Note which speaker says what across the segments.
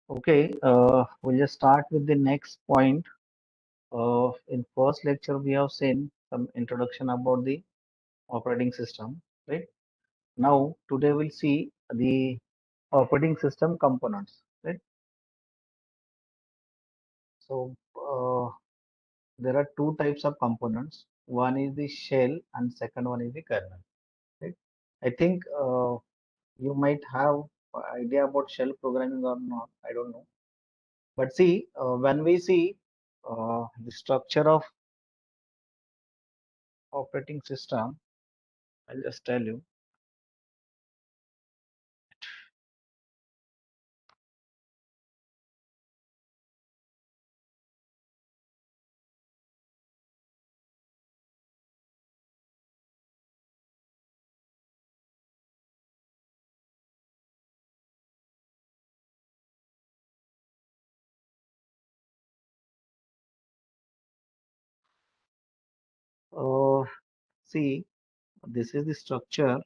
Speaker 1: Okay, we'll just start with the next point. In first lecture, we have seen some introduction about the operating system, right? Now, today we'll see the operating system components, right? So, there are two types of components. One is the shell and second one is the kernel, right? I think you might have idea about shell programming or not. I don't know. But see, when we see the structure of operating system, I'll just tell you. Uh, See, this is the structure.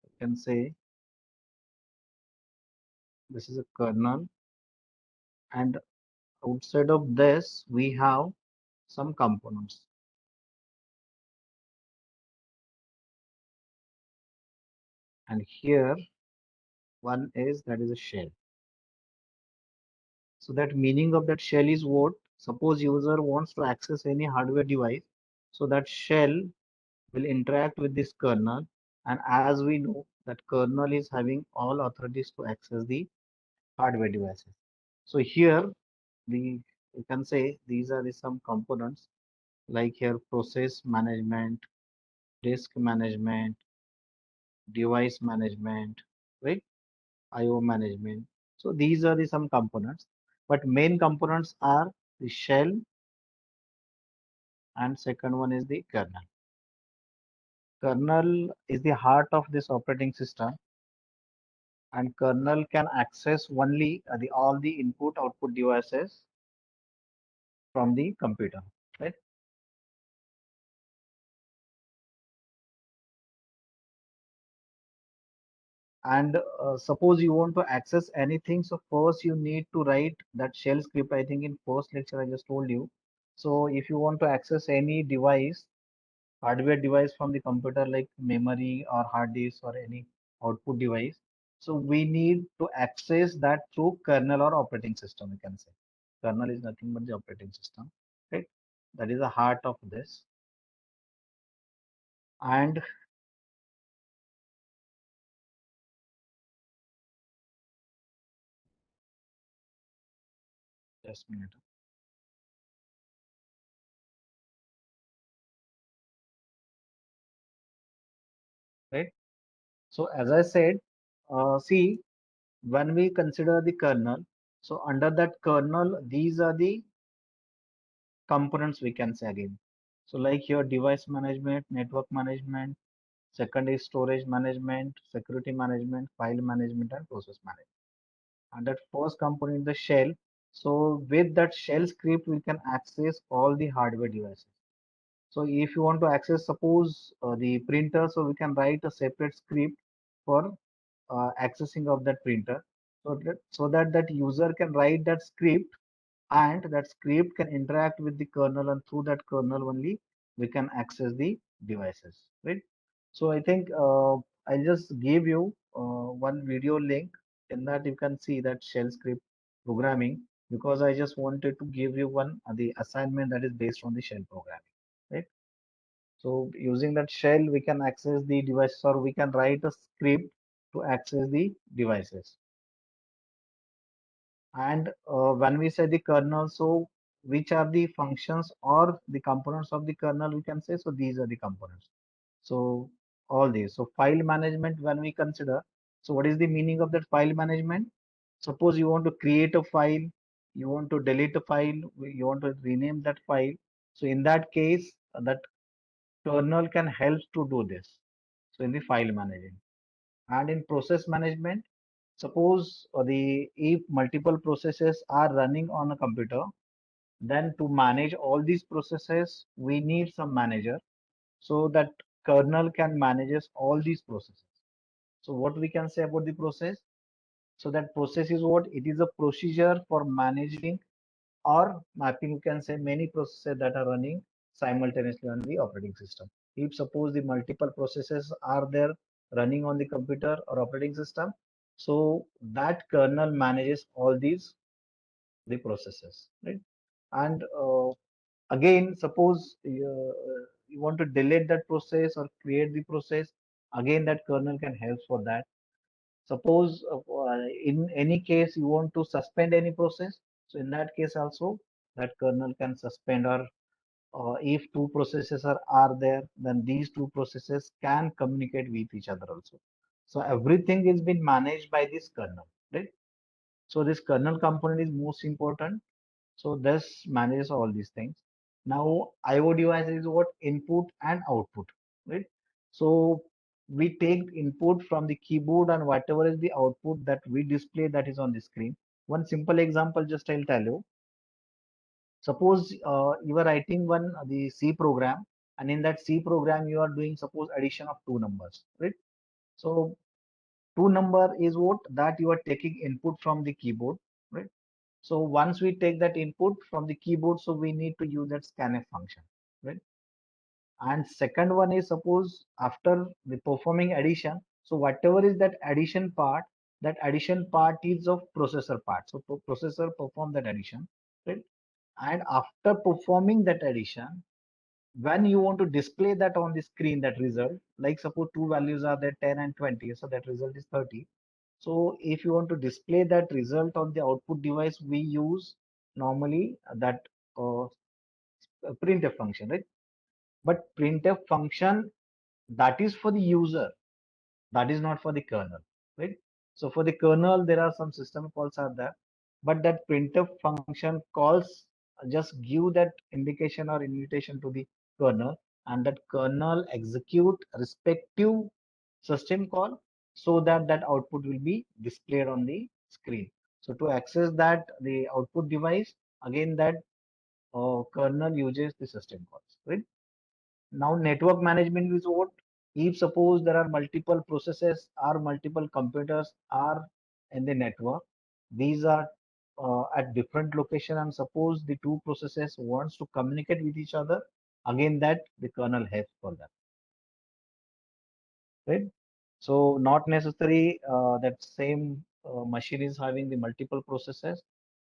Speaker 1: You can say this is a kernel, and outside of this, we have some components. And here, one is that is a shell. So that meaning of that shell is what? Suppose user wants to access any hardware device, so that shell will interact with this kernel, and as we know that kernel is having all authorities to access the hardware devices. So here the you can say these are the some components like here process management, disk management, device management, right? IO management. So these are the some components, but main components are the shell and second one is the kernel. Kernel is the heart of this operating system, and kernel can access only the all the input output devices from the computer, right? And suppose you want to access anything, so first you need to write that shell script. I think in first lecture I just told you. So if you want to access any device, hardware device from the computer like memory or hard disk or any output device, so we need to access that through kernel or operating system, you can say. Kernel is nothing but the operating system, right? That is the heart of this. And just a minute, right? So as I said, see, when we consider the kernel, so under that kernel, these are the components we can say again. So like here device management, network management, second is storage management, security management, file management, and process management. And that first component, the shell. So with that shell script, we can access all the hardware devices. So if you want to access, suppose the printer, so we can write a separate script for accessing of that printer. So that that user can write that script, and that script can interact with the kernel, and through that kernel only we can access the devices, right? So I think I just gave you one video link. In that you can see that shell script programming, because I just wanted to give you one the assignment that is based on the shell programming, right? So using that shell we can access the devices, or we can write a script to access the devices. And when we say the kernel, so which are the functions or the components of the kernel, we can say, so these are the components. So all these. So file management, when we consider, so what is the meaning of that file management? Suppose you want to create a file, you want to delete a file, you want to rename that file. So in that case, that kernel can help to do this. So in the file management. And in process management, suppose the if multiple processes are running on a computer, then to manage all these processes, we need some manager, so that kernel can manages all these processes. So what we can say about the process? So that process is what? It is a procedure for managing or mapping, you can say, many processes that are running simultaneously on the operating system. If suppose the multiple processes are there running on the computer or operating system, so that kernel manages all these the processes, right? And again, suppose you want to delete that process or create the process, again that kernel can help for that. Suppose in any case you want to suspend any process, so in that case also that kernel can suspend, or if two processes are there, then these two processes can communicate with each other also. So everything is being managed by this kernel, right? So this kernel component is most important. So this manages all these things. Now IO device is what? Input and output, right? So we take input from the keyboard and whatever is the output that we display, that is on the screen. One simple example, just I'll tell you. Suppose you are writing the C program, and in that C program you are doing suppose addition of two numbers, right? So two number is what? That you are taking input from the keyboard, right? So once we take that input from the keyboard, so we need to use that scanf function, right? And second one is suppose after the performing addition, so whatever is that addition part is of processor part. So processor perform that addition, right? And after performing that addition, when you want to display that on the screen, that result, like suppose two values are there, 10 and 20, so that result is 30. So if you want to display that result on the output device, we use normally that printf function, right? But printf function, that is for the user, that is not for the kernel, right? So for the kernel, there are some system calls are there, but that printf function calls just give that indication or invitation to the kernel, and that kernel execute respective system call so that that output will be displayed on the screen. So to access that the output device, again that kernel uses the system calls, right? Now network management is what? If suppose there are multiple processes or multiple computers are in the network, these are at different location, and suppose the two processes wants to communicate with each other, again that the kernel helps for that, right? So not necessary that same machine is having the multiple processes,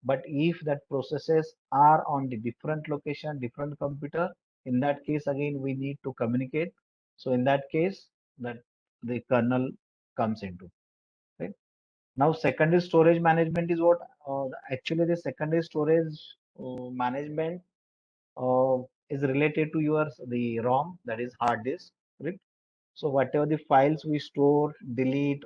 Speaker 1: but if that processes are on the different location, different computer, in that case again we need to communicate. So in that case, that the kernel comes into, right? Now secondary storage management is what? Actually the secondary storage management uh, is related to your the ROM, that is hard disk, right? So whatever the files we store, delete,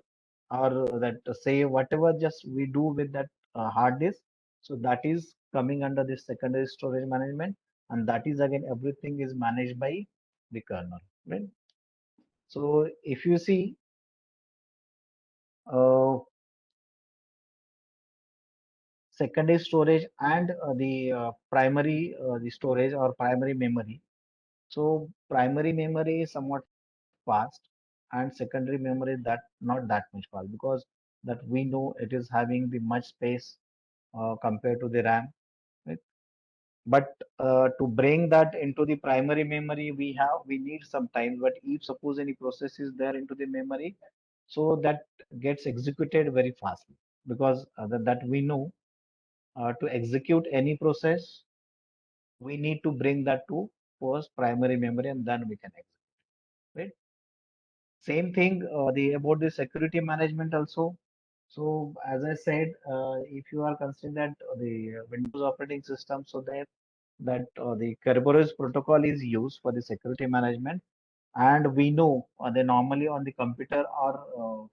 Speaker 1: or that save, whatever just we do with that hard disk, so that is coming under this secondary storage management, and that is again everything is managed by the kernel, right? So if you see uh, secondary storage and the storage or primary memory. So primary memory is somewhat fast, and secondary memory that not that much fast, because that we know it is having the much space compared to the RAM, right? But to bring that into the primary memory, we need some time. But if suppose any process is there into the memory, so that gets executed very fastly, because that we know to execute any process, we need to bring that to first primary memory and then we can execute, right? Same thing the about the security management also. So as I said, if you are considering that the Windows operating system, so that the Kerberos protocol is used for the security management, and we know they normally on the computer or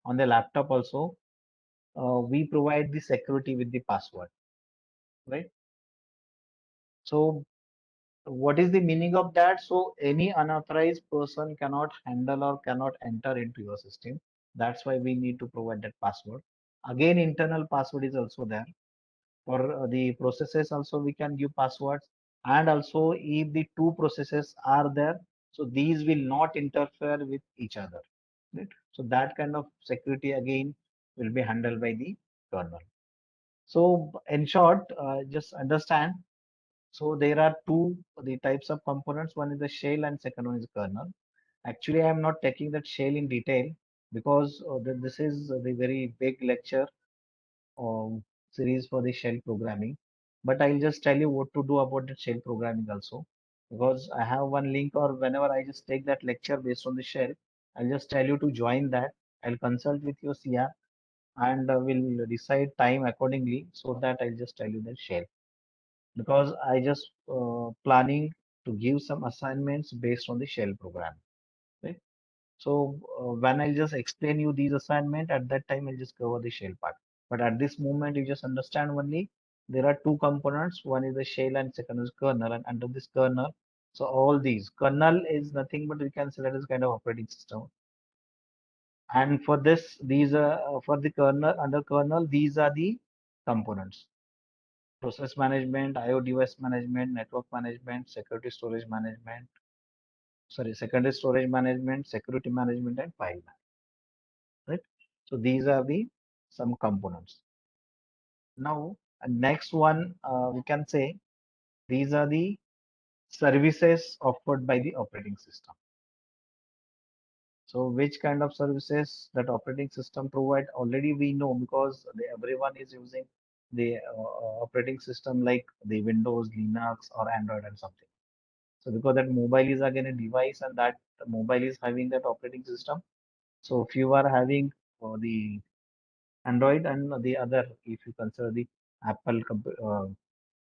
Speaker 1: on the laptop also we provide the security with the password, right? So what is the meaning of that? So any unauthorized person cannot handle or cannot enter into your system. That's why we need to provide that password. Again, internal password is also there. For the processes also we can give passwords, and also if the two processes are there, so these will not interfere with each other, right? So that kind of security again will be handled by the kernel. So in short, just understand. So there are two the types of components. One is the shell and second one is kernel. Actually, I am not taking that shell in detail because this is the very big lecture series for the shell programming. But I'll just tell you what to do about the shell programming also, because I have one link, or whenever I just take that lecture based on the shell, I'll just tell you to join that. I'll consult with your CR and we'll decide time accordingly, so that I'll just tell you the shell, because I just planning to give some assignments based on the shell program. Right? So when I'll just explain you these assignment, at that time I'll just cover the shell part. But at this moment, you just understand only there are two components. One is the shell and second is kernel. And under this kernel, so all these kernel is nothing but we can say that is kind of operating system. And for this, these are for the kernel under kernel, these are the components: process management, IO device management, network management, security storage management. Sorry, secondary storage management, security management, and file management. Right? So these are the some components. Now, next one we can say these are the services offered by the operating system. So which kind of services that operating system provide already we know, because everyone is using the operating system like the Windows, Linux, or Android and something. So because that mobile is again a device and that mobile is having that operating system. So if you are having the Android and the other, if you consider the Apple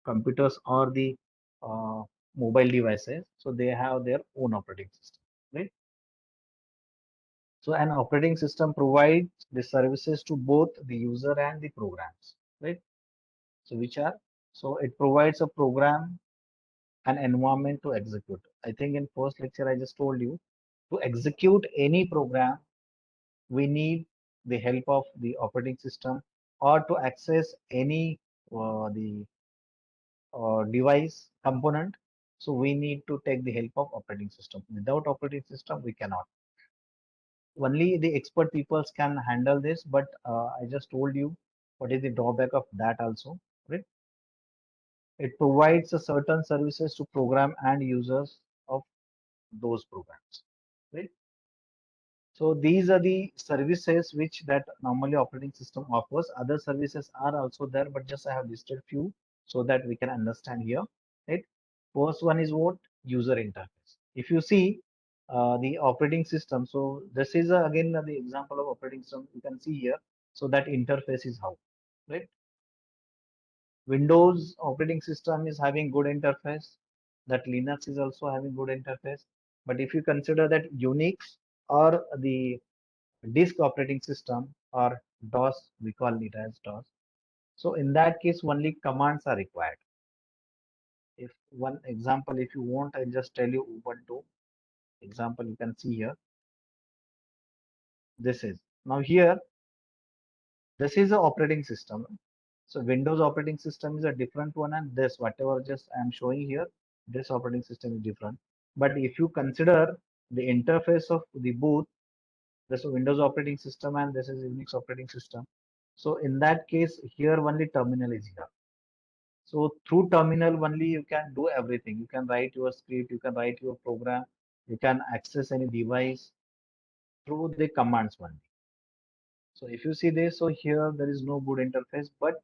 Speaker 1: computers or the uh, mobile devices, so they have their own operating system, right? So an operating system provides the services to both the user and the programs, right? So which are, so it provides a program, an environment to execute. I think in first lecture I just told you, to execute any program we need the help of the operating system, or to access any the device component, so we need to take the help of operating system. Without operating system we cannot. Only the expert peoples can handle this, but I just told you what is the drawback of that also, right? It provides a certain services to program and users of those programs, right? So these are the services which that normally operating system offers. Other services are also there, but just I have listed few so that we can understand here. Right. First one is what? User interface. If you see the operating system, so this is again the example of operating system you can see here. So that interface is how, right? Windows operating system is having good interface. That Linux is also having good interface. But if you consider that Unix or the disk operating system, or DOS, we call it as DOS. So in that case, only commands are required. If one example, if you want, I'll just tell you Ubuntu example. You can see here. This is now here. This is a operating system. So Windows operating system is a different one, and this whatever just I am showing here, this operating system is different. But if you consider the interface of the both, this is Windows operating system and this is Unix operating system. So in that case, here only terminal is here. So through terminal only you can do everything. You can write your script, you can write your program, you can access any device through the commands only. So if you see this, so here there is no good interface, but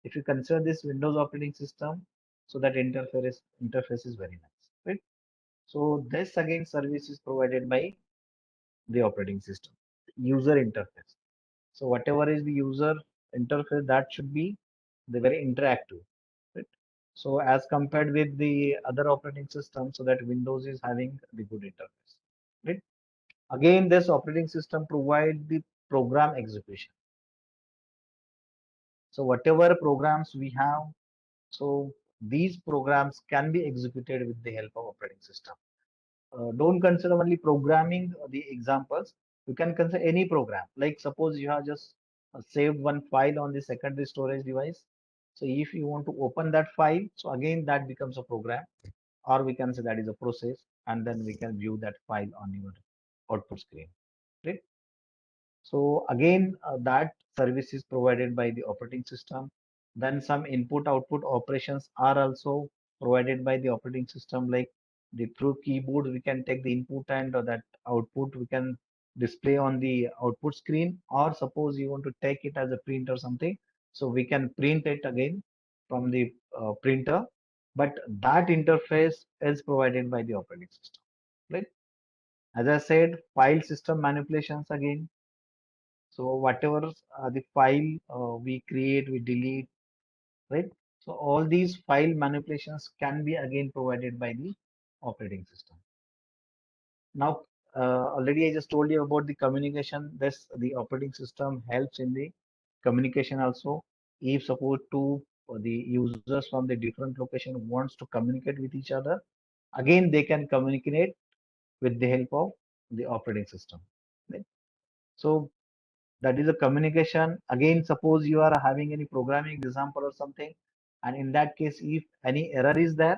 Speaker 1: if you consider this Windows operating system, so that interface is very nice, right? So this again service is provided by the operating system, user interface. So whatever is the user interface, that should be the very interactive, right? So as compared with the other operating system, so that Windows is having the good interface, right? Again, this operating system provide the program execution. So whatever programs we have, so these programs can be executed with the help of operating system. Don't consider only programming the examples. You can consider any program. Like suppose you have just saved one file on the secondary storage device. So if you want to open that file, so again that becomes a program, or we can say that is a process, and then we can view that file on your output screen. Right? So again, that service is provided by the operating system. Then some input output operations are also provided by the operating system, like the through keyboard we can take the input and that output we can display on the output screen, or suppose you want to take it as a print or something, so we can print it again from the printer, but that interface is provided by the operating system, right? As I said, file system manipulations again. So whatever the file we create, we delete, right? So all these file manipulations can be again provided by the operating system. Now, already I just told you about the communication. This the operating system helps in the communication also. If suppose two the users from the different location wants to communicate with each other, again they can communicate with the help of the operating system. Right? So that is a communication. Again, suppose you are having any programming example or something, and in that case if any error is there,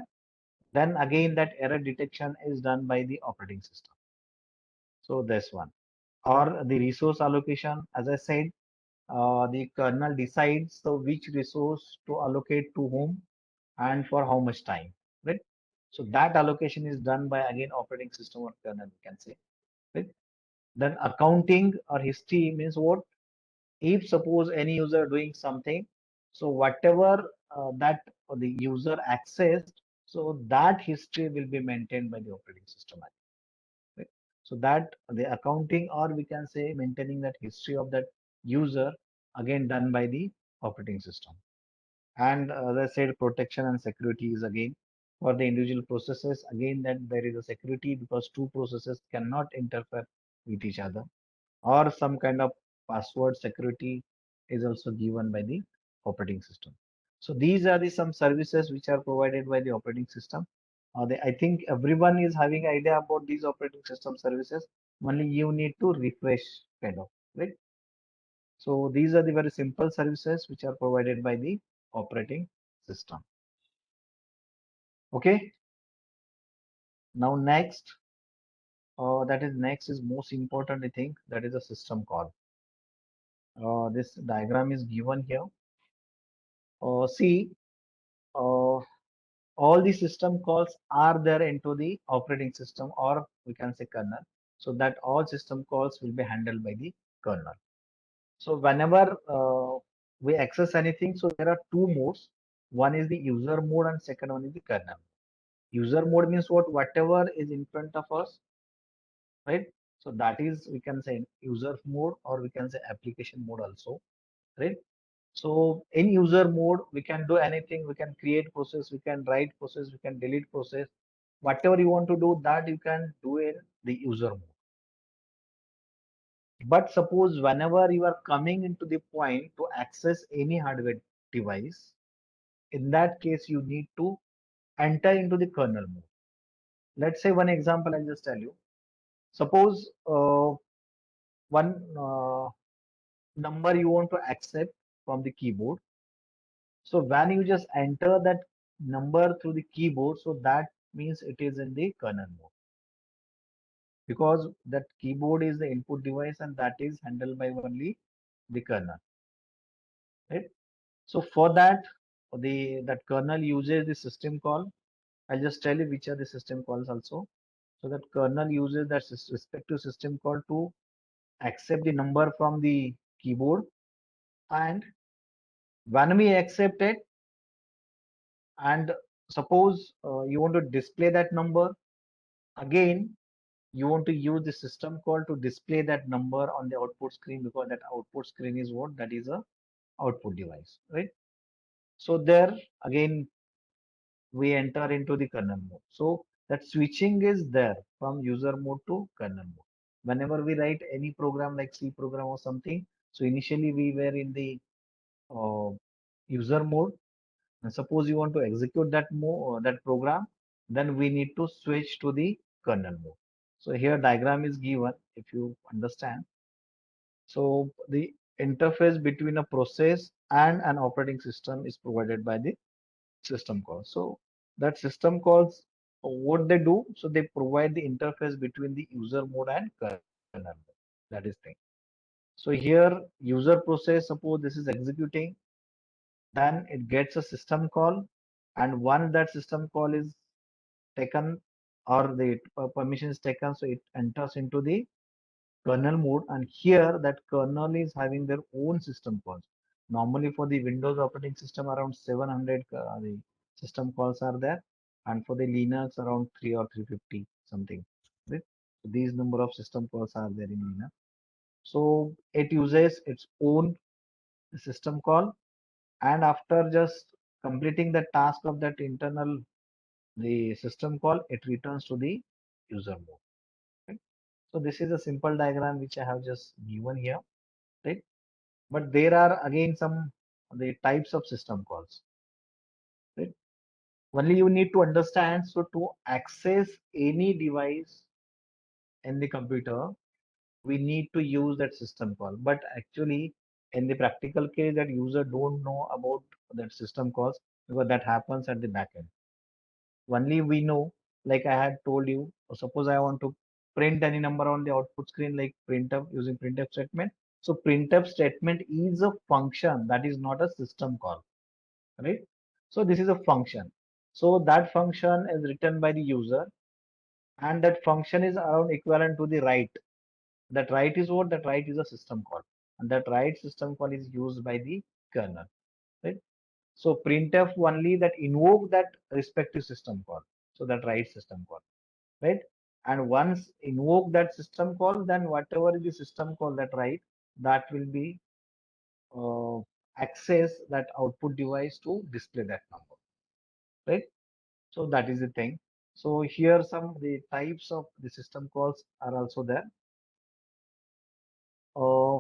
Speaker 1: then again that error detection is done by the operating system. So this one, or the resource allocation, as I said, the kernel decides so which resource to allocate to whom and for how much time, right? So that allocation is done by again operating system or kernel, we can say, right? Then accounting or history means what? If suppose any user doing something, so whatever that the user accessed, so that history will be maintained by the operating system, right? So that the accounting, or we can say maintaining that history of that user, again done by the operating system. And as I said, protection and security is again for the individual processes, again that there is a security because two processes cannot interfere with each other, or some kind of password security is also given by the operating system. So these are the some services which are provided by the operating system. I think everyone is having idea about these operating system services. Only you need to refresh, kind of, right? So these are the very simple services which are provided by the operating system. Okay. Now next, that is next is most important. I think that is a system call. This diagram is given here. See, uh, all the system calls are there into the operating system, or we can say kernel, so that all system calls will be handled by the kernel. So whenever we access anything, so there are two modes. One is the user mode and second one is the kernel. User mode means what? Whatever is in front of us, right? So that is, we can say user mode, or we can say application mode also, right? So in user mode, we can do anything. We can create process, we can write process, we can delete process. Whatever you want to do, that you can do in the user mode. But suppose whenever you are coming into the point to access any hardware device, in that case, you need to enter into the kernel mode. Let's say one example, I'll just tell you. Suppose one number you want to accept from the keyboard. So when you just enter that number through the keyboard, so that means it is in the kernel mode, because that keyboard is the input device and that is handled by only the kernel, right? So for that, that kernel uses the system call. I'll just tell you which are the system calls also. So that kernel uses that respective system call to accept the number from the keyboard, and when we accept it, and suppose you want to display that number, again you want to use the system call to display that number on the output screen, because that output screen is what? That is a output device, right? So there again we enter into the kernel mode. So that switching is there from user mode to kernel mode. Whenever we write any program like C program or something, so initially we were in the uh, user mode, and suppose you want to execute that program, then we need to switch to the kernel mode. So here diagram is given, if you understand. So the interface between a process and an operating system is provided by the system call. So that system calls, what they do, so they provide the interface between the user mode and kernel mode. That is thing. So here user process, suppose this is executing, then it gets a system call, and once that system call is taken or the permission is taken, so it enters into the kernel mode, and here that kernel is having their own system calls. Normally for the Windows operating system around 700 the system calls are there, and for the Linux around 3 or 350 something. Right? So these number of system calls are there in Linux. So it uses its own system call, and after just completing the task of that internal the system call, it returns to the user mode. Right? So this is a simple diagram which I have just given here. Right? But there are again some the types of system calls. Right? Only you need to understand. So to access any device in the computer, we need to use that system call. But actually, in the practical case, that user don't know about that system calls because that happens at the back end. Only we know, like I had told you, suppose I want to print any number on the output screen, like printf using printf statement. So printf statement is a function that is not a system call, right? So this is a function. So that function is written by the user, and that function is around equivalent to the write. That write is what? That write is a system call, and that write system call is used by the kernel, right? So printf only that invoke that respective system call. So that write system call, right? And once invoke that system call, then whatever is the system call that write, that will be uh, access that output device to display that number, right? So that is the thing. So here some the types of the system calls are also there. Uh,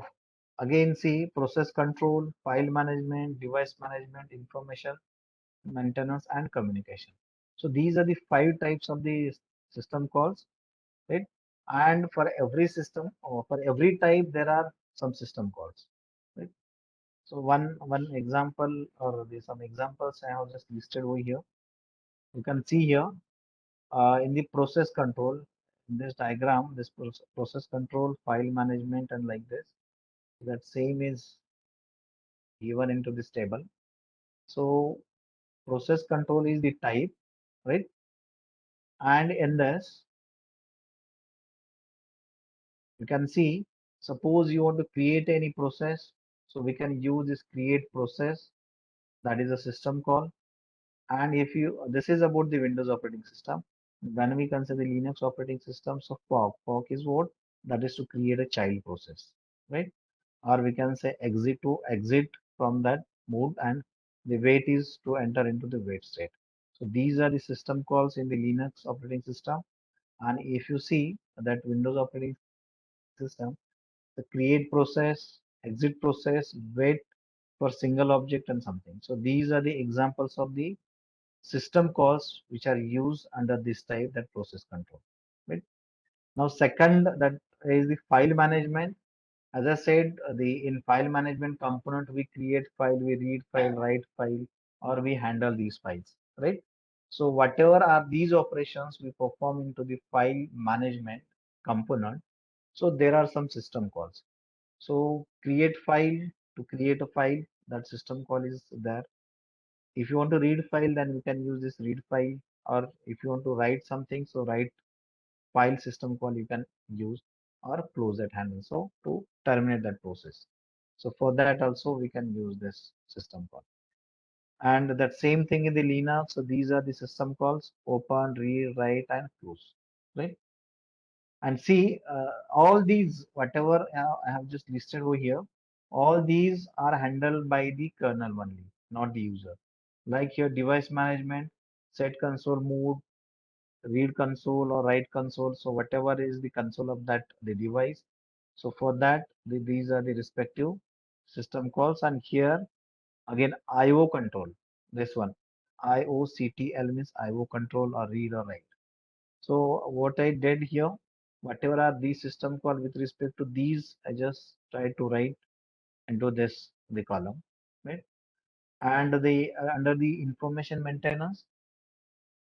Speaker 1: Again, see process control, file management, device management, information maintenance, and communication. So these are the five types of the system calls, right? And for every system or for every type, there are some system calls, right? So one example or the some examples I have just listed over here. You can see here in the process control, in this diagram, this process control, file management, and like this. That same is given into this table. So process control is the type, right? And in this, you can see, suppose you want to create any process, so we can use this create process, that is a system call. And if you, this is about the Windows operating system. When we consider the Linux operating system, so fork is what? That is to create a child process, right? Or we can say exit to exit from that mode, and the wait is to enter into the wait state. So these are the system calls in the Linux operating system. And if you see that Windows operating system, the create process, exit process, wait for single object and something. So these are the examples of the system calls which are used under this type, that process control. Right? Now second, that is the file management. As I said, the in file management component, we create file, we read file, write file, or we handle these files, right? So whatever are these operations we perform into the file management component. So there are some system calls. So create file, to create a file, that system call is there. If you want to read file, then we can use this read file, or if you want to write something, so write file system call you can use, or close that handle. So to terminate that process. So for that also we can use this system call. And that same thing in the Linux. So these are the system calls: open, read, write, and close. Right? And see, all these, whatever I have just listed over here, all these are handled by the kernel only, not the user. Like here, device management, set console mode, read console or write console. So whatever is the console of that the device. So for that, these are the respective system calls. And here again, IO control. This one, IOCTL means IO control or read or write. So what I did here, whatever are these system call with respect to these, I just try to write into this the column, right? And the under the information maintenance.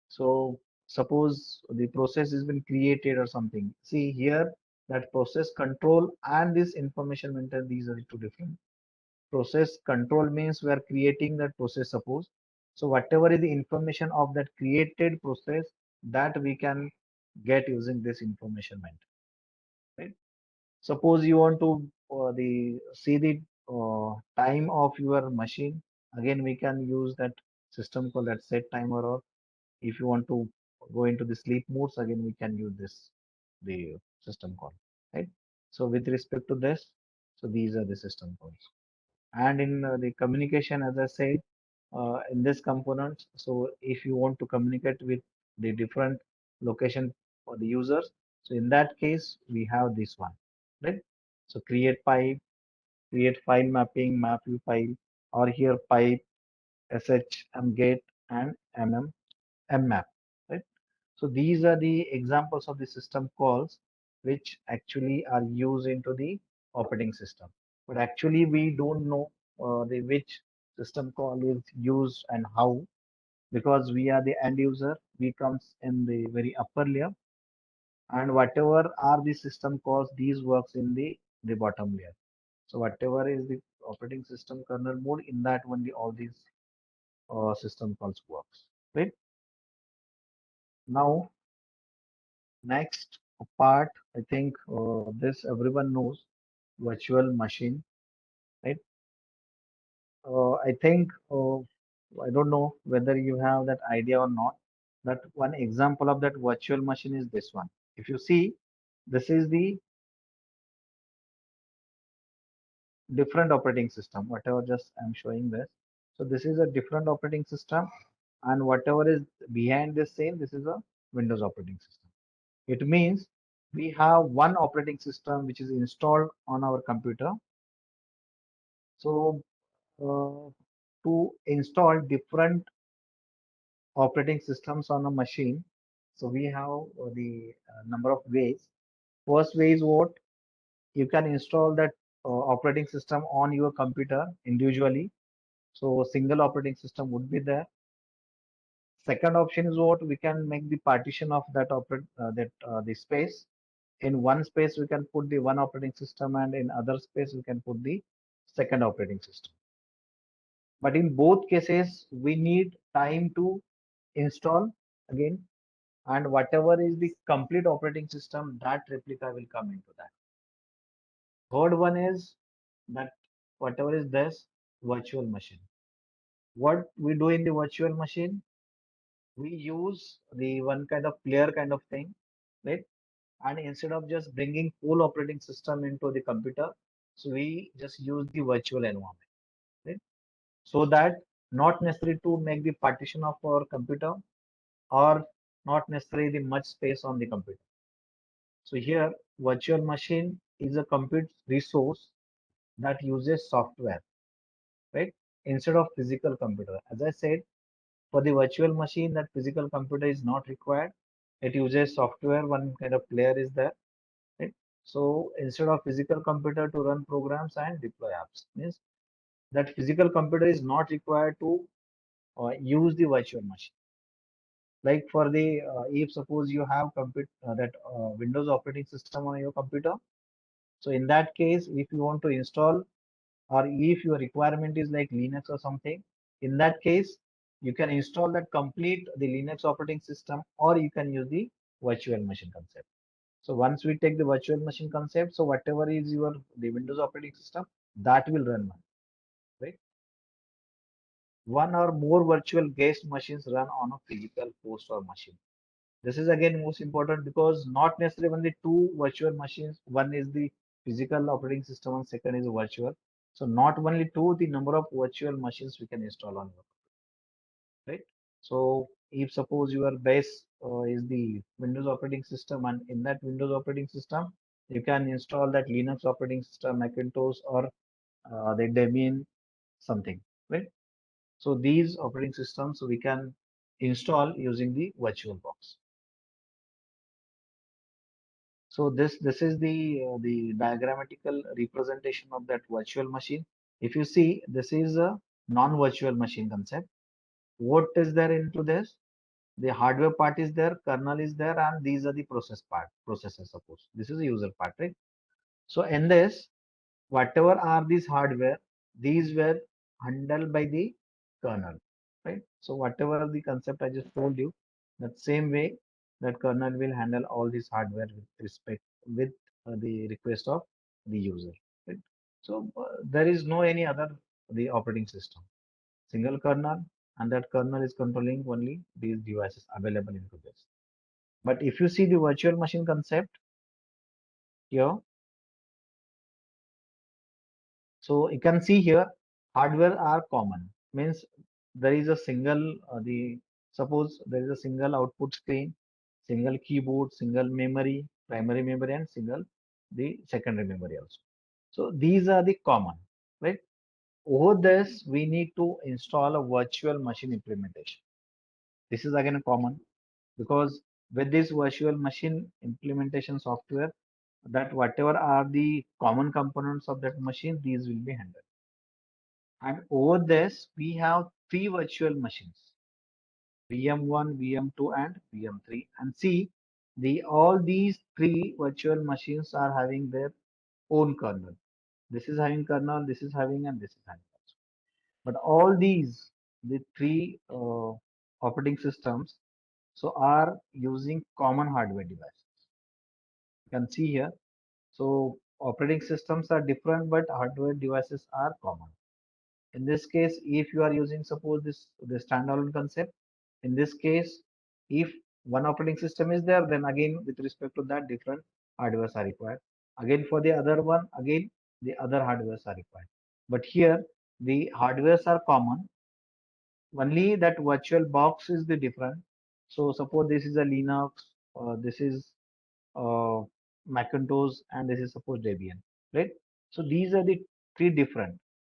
Speaker 1: So suppose the process has been created or something. See here, that process control and this information maintain, these are the two different. Process control means we are creating that process, suppose. So whatever is the information of that created process, that we can get using this information maintain, right? Suppose you want to the see the time of your machine. Again, we can use that system called that set timer, or if you want to go into the sleep modes, again we can use this the system call, right? So with respect to this, so these are the system calls. And in the communication, as I said, in this component, so if you want to communicate with the different location for the users, so in that case we have this one, right? So create pipe, create file mapping, map view file, or here pipe, sh, mget, and mmap, right? So these are the examples of the system calls which actually are used into the operating system. But actually we don't know the which system call is used and how, because we are the end user. We comes in the very upper layer, and whatever are the system calls, these works in the bottom layer. So whatever is the operating system kernel mode, in that only all these system calls works. Right now, next part, I think this everyone knows, virtual machine, right? I think I don't know whether you have that idea or not. That one example of that virtual machine is this one. If you see, this is the different operating system. Whatever just I'm showing this. So this is a different operating system, and whatever is behind this same, this is a Windows operating system. It means we have one operating system which is installed on our computer. So to install different operating systems on a machine, so we have the number of ways. First way is what? You can install that operating system on your computer individually. So a single operating system would be there. Second option is what? We can make the partition of that the space. In one space we can put the one operating system, and in other space we can put the second operating system. But in both cases, we need time to install again, and whatever is the complete operating system, that replica will come into that. Third one is that whatever is this virtual machine. What we do in the virtual machine, we use the one kind of player kind of thing, right? And instead of just bringing full operating system into the computer, so we just use the virtual environment, right? So that not necessary to make the partition of our computer, or not necessarily the much space on the computer. So here virtual machine is a compute resource that uses software, right? Instead of physical computer. As I said, for the virtual machine, that physical computer is not required. It uses software, one kind of player is there, right? So instead of physical computer to run programs and deploy apps, means that physical computer is not required to use the virtual machine. Like for the if suppose you have that Windows operating system on your computer, so in that case, if you want to install, or if your requirement is like Linux or something, in that case you can install that complete the Linux operating system, or you can use the virtual machine concept. So once we take the virtual machine concept, so whatever is your the Windows operating system, that will run, right? One or more virtual guest machines run on a physical host or machine. This is again most important, because not necessarily only two virtual machines, one is the physical operating system and second is virtual. So not only two, the number of virtual machines we can install on your, right? So if suppose your base is the Windows operating system, and in that Windows operating system, you can install that Linux operating system, Macintosh, or the Debian something, right? So these operating systems we can install using the virtual box. So this is the diagrammatical representation of that virtual machine. If you see, this is a non-virtual machine concept. What is there into this? The hardware part is there, kernel is there, and these are the processor suppose. This is the user part, right? So in this, whatever are these hardware, these were handled by the kernel, right? So whatever the concept I just told you, that same way that kernel will handle all this hardware with the request of the user, right? So there is no any other the operating system, single kernel, and that kernel is controlling only these devices available into this. But if you see the virtual machine concept here, so you can see here, hardware are common. Means there is a single the suppose there is a single output screen, single keyboard, single memory, primary memory, and single the secondary memory also. So these are the common, right? Over this, we need to install a virtual machine implementation. This is again common because with this virtual machine implementation software, that whatever are the common components of that machine, these will be handled. And over this, we have three virtual machines, VM1, VM2, and VM3. And see, all these three virtual machines are having their own kernel. This is having kernel, this is having, and this is having. But all these, the three operating systems, so are using common hardware devices. You can see here. So operating systems are different, but hardware devices are common. In this case, if you are using suppose this standalone concept, in this case, if one operating system is there, then again with respect to that different hardwares are required. Again for the other one, again the other hardwares are required. But here the hardwares are common. Only that virtual box is the different. So suppose this is a Linux, this is uh, Macintosh, and this is suppose Debian, right? So these are the three different,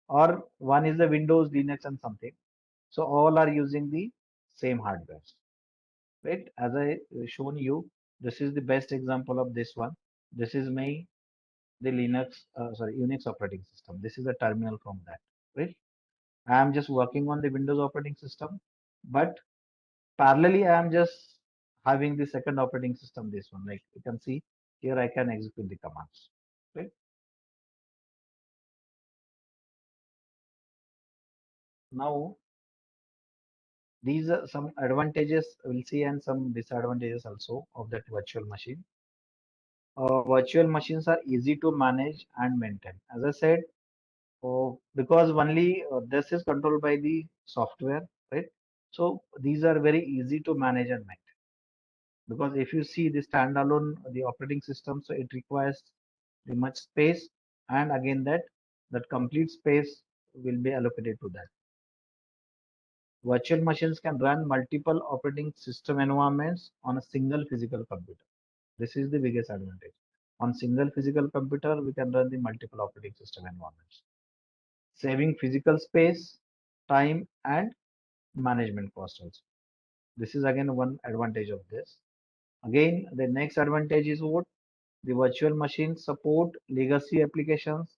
Speaker 1: or one is the Windows, Linux, and something. So all are using the same hardware, right? As I shown you, this is the best example of this one. This is my the Unix operating system. This is the terminal from that, right? I am just working on the Windows operating system, but parallelly I am just having the second operating system. This one, like you can see here, I can execute the commands, right? Now, these are some advantages we'll see and some disadvantages also of that virtual machine. Virtual machines are easy to manage and maintain. As I said, because only this is controlled by the software, right? So these are very easy to manage and maintain. Because if you see the standalone, the operating system, so it requires the much space, and again that complete space will be allocated to that. Virtual machines can run multiple operating system environments on a single physical computer. This is the biggest advantage. On single physical computer, we can run the multiple operating system environments, saving physical space, time, and management cost also. This is again one advantage of this. Again, the next advantage is what? The virtual machines support legacy applications,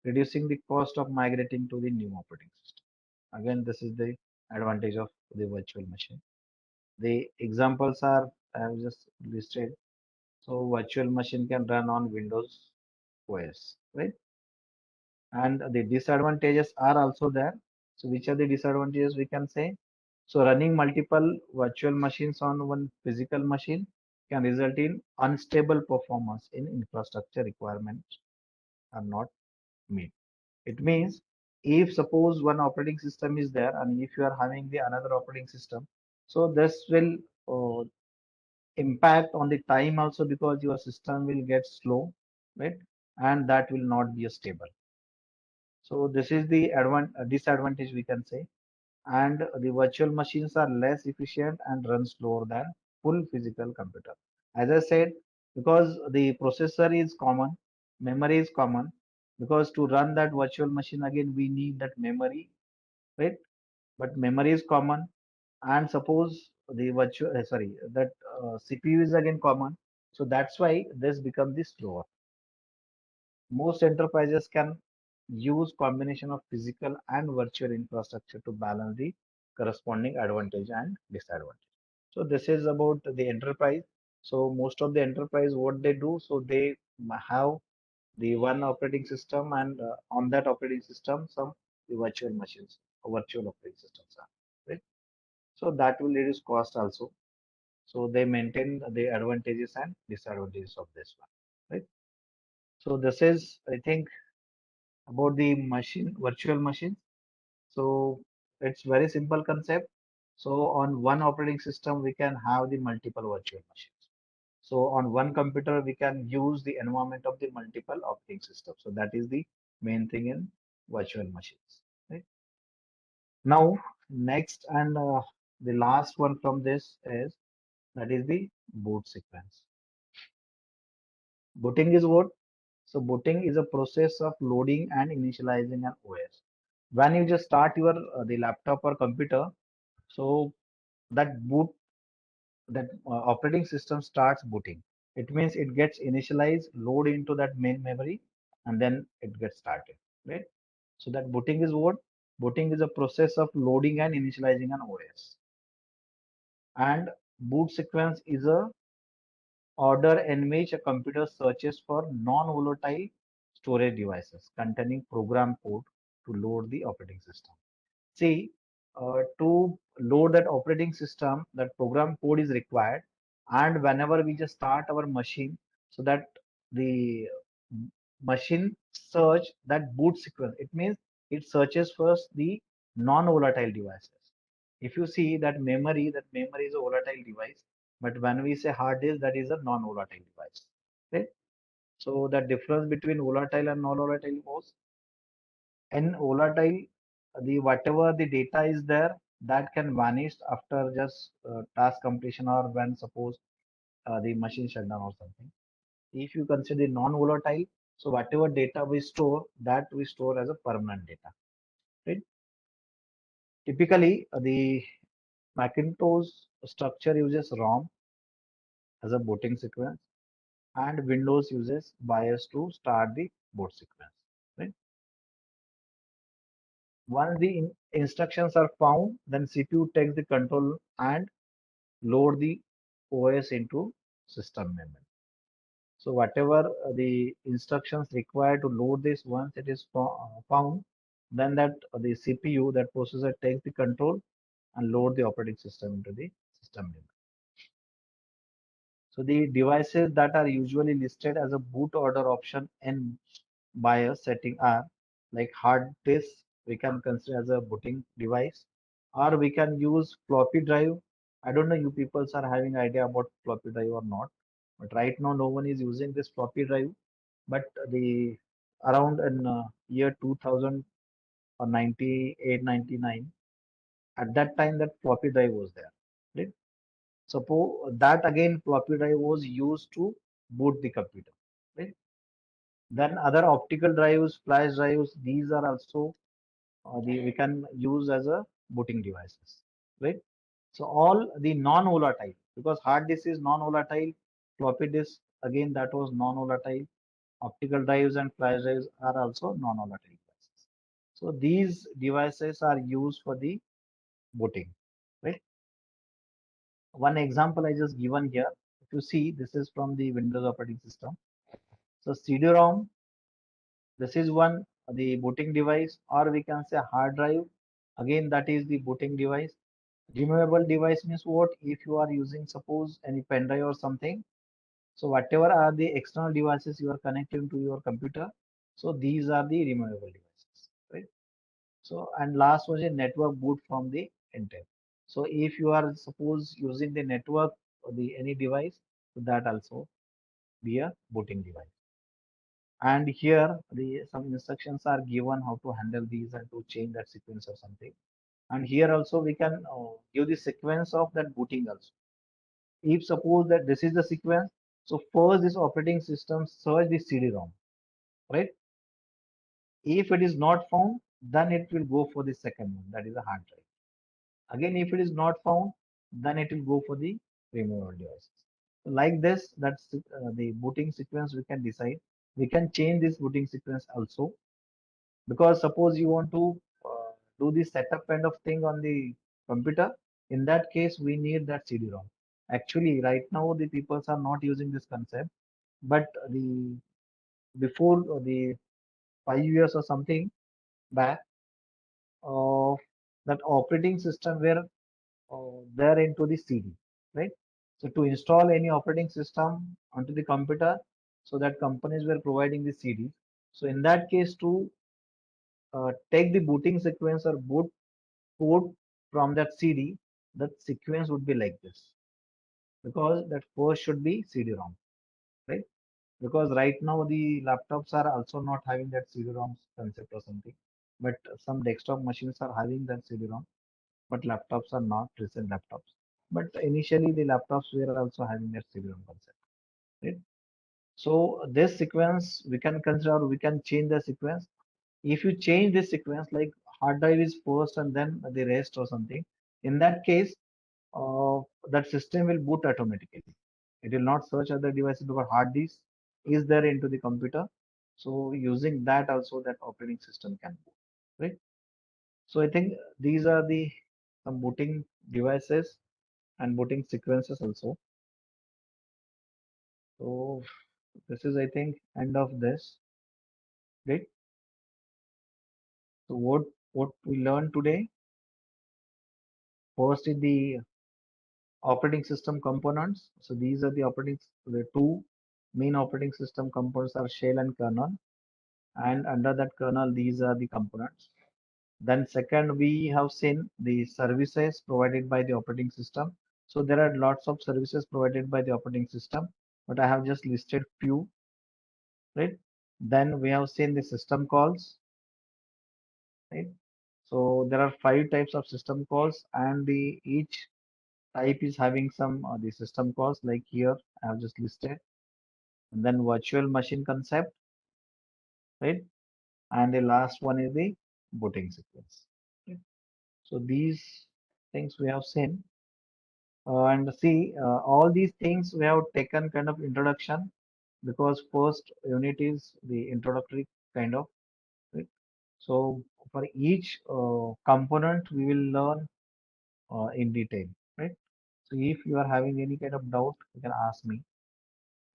Speaker 1: reducing the cost of migrating to the new operating system. Again, this is the advantage of the virtual machine. The examples are I have just listed. So virtual machine can run on Windows OS, right? And the disadvantages are also there. So which are the disadvantages we can say? So running multiple virtual machines on one physical machine can result in unstable performance in infrastructure requirements are not met. It means if suppose one operating system is there and if you are having the another operating system, so this will impact on the time also because your system will get slow, right? And that will not be stable. So this is the disadvantage we can say. And the virtual machines are less efficient and run slower than full physical computer. As I said, because the processor is common, memory is common, because to run that virtual machine again we need that memory, right? But memory is common, and suppose the virtual sorry that CPU is again common, so that's why this becomes the slower. Most enterprises can use combination of physical and virtual infrastructure to balance the corresponding advantage and disadvantage. So this is about the enterprise. So most of the enterprise, what they do, so they have the one operating system, and on that operating system, some the virtual machines or virtual operating systems are, right? So that will reduce cost also. So they maintain the advantages and disadvantages of this one, right? So this is, I think, about the machine, virtual machines. So it's very simple concept. So on one operating system, we can have the multiple virtual machines. So on one computer, we can use the environment of the multiple operating systems. So that is the main thing in virtual machines. Right? Now, next and the last one from this is that is the boot sequence. Booting is what? So booting is a process of loading and initializing an OS. When you just start your the laptop or computer, so that boot that operating system starts booting. It means it gets initialized, load into that main memory, and then it gets started. Right. So that booting is what? Booting is a process of loading and initializing an OS. And boot sequence is a order in which a computer searches for non-volatile storage devices containing program code to load the operating system. See, to load that operating system, that program code is required, and whenever we just start our machine, so that the machine search that boot sequence. It means it searches first the non-volatile devices. If you see that memory is a volatile device, but when we say hard disk, that is a non-volatile device. Okay? So the difference between volatile and non-volatile was in volatile, the whatever the data is there, that can vanish after just task completion, or when suppose the machine shutdown or something. If you consider non-volatile, so whatever data we store, that we store as a permanent data. Right? Typically, the Macintosh structure uses ROM as a booting sequence, and Windows uses BIOS to start the boot sequence. Right? Once the instructions are found, then CPU takes the control and load the OS into system memory. So whatever the instructions required to load this, once it is found, then that the CPU, that processor, takes the control and load the operating system into the system memory. So the devices that are usually listed as a boot order option in BIOS setting are like hard disk, we can consider as a booting device, or we can use floppy drive. I don't know you people are having idea about floppy drive or not, but right now no one is using this floppy drive. But the around in year 2000 or 98, 99, at that time that floppy drive was there. Right? Suppose that again floppy drive was used to boot the computer. Right? Then other optical drives, flash drives, these are also we can use as a booting devices. Right? So all the non-volatile, because hard disk is non-volatile, floppy disk again that was non-volatile, optical drives and flash drives are also non-volatile devices. So these devices are used for the booting. Right? One example I just given here. If you see, this is from the Windows operating system. So CD-ROM, this is one the booting device, or we can say hard drive. Again, that is the booting device. Removable device means what? If you are using suppose any pen drive or something, so whatever are the external devices you are connecting to your computer, so these are the removable devices, right? So and last was a network boot from the Intel. So if you are suppose using the network or the any device, so that also be a booting device. And here the some instructions are given how to handle these and to change that sequence or something. And here also we can give the sequence of that booting also. If suppose that this is the sequence, so first this operating system search the CD-ROM, right? If it is not found, then it will go for the second one, that is a hard drive. Again, if it is not found, then it will go for the removable devices. So like this, that's the booting sequence we can decide. We can change this booting sequence also, because suppose you want to do the setup kind of thing on the computer, In that case, we need that CD-ROM. Actually, right now the people are not using this concept, but the before the 5 years or something back, uh, that operating system were there into the CD, right? So to install any operating system onto the computer, so that companies were providing the CDs. So in that case, to take the booting sequence or boot code from that CD, that sequence would be like this, because that first should be CD-ROM, right? Because right now the laptops are also not having that CD-ROM concept or something, but some desktop machines are having that CD-ROM, but laptops are not recent laptops. But initially the laptops were also having that CD-ROM concept, right? So this sequence we can consider, we can change the sequence. If you change this sequence, like hard drive is first and then the rest or something, in that case, that system will boot automatically. It will not search other devices because hard disk is there into the computer. So using that also that operating system can boot, right? So I think these are the some booting devices and booting sequences also. So this is I think end of this, right? So what we learned today, first is the operating system components. So these are the two main operating system components are shell and kernel, and under that kernel these are the components. Then second, we have seen the services provided by the operating system. So there are lots of services provided by the operating system, but I have just listed few, right? Then we have seen the system calls, right? So there are five types of system calls, and the each type is having some the system calls, like here I have just listed. And then virtual machine concept, right? And the last one is the booting sequence. Right? So these things we have seen. And see, all these things we have taken kind of introduction, because first unit is the introductory kind of, right? So for each component, we will learn in detail, right? So if you are having any kind of doubt, you can ask me.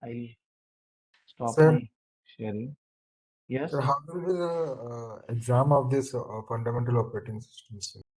Speaker 1: I'll stop
Speaker 2: Sir,
Speaker 1: my sharing. Yes.
Speaker 2: sir, how will be the exam of this fundamental operating systems?